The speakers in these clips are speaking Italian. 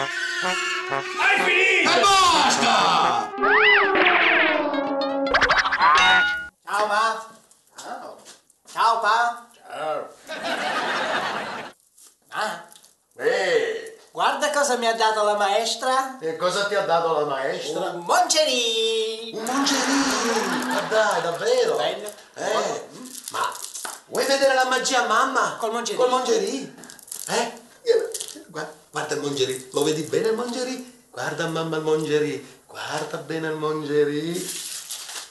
Hai finito! E basta! Ciao ma. Ciao pa. Ciao. Ah, Ehi, guarda cosa mi ha dato la maestra. che cosa ti ha dato la maestra? Un moncherì. Un mangerino! Ma dai, davvero? Bello. Ma vuoi vedere la magia, mamma? Col mangerì. Col mangerì? Guarda il mangerì, lo vedi bene il mangerì? Guarda mamma il mangerì, guarda bene il mangerì.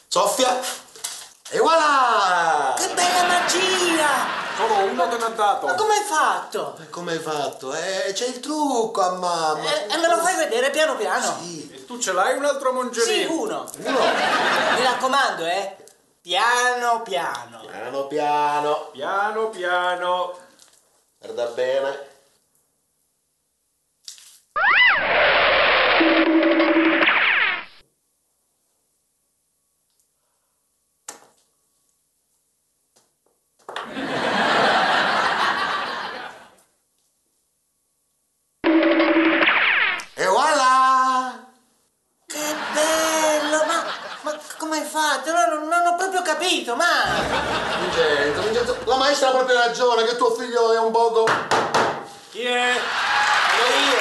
Soffia! E voilà! Che bella magia! Solo uno te ne ha dato. Ma come hai fatto? E come hai fatto? C'è il trucco a mamma! E me lo fai vedere piano piano? Sì. E tu ce l'hai un altro Sì, mongerino? uno. Uno. Mi raccomando, piano piano. Piano piano. Piano piano. Guarda bene. E voilà! Che bello, ma come hai fatto? Non ho proprio capito, ma... Vincenzo, la maestra ha proprio ragione che tuo figlio è un poco... Chi è? Io.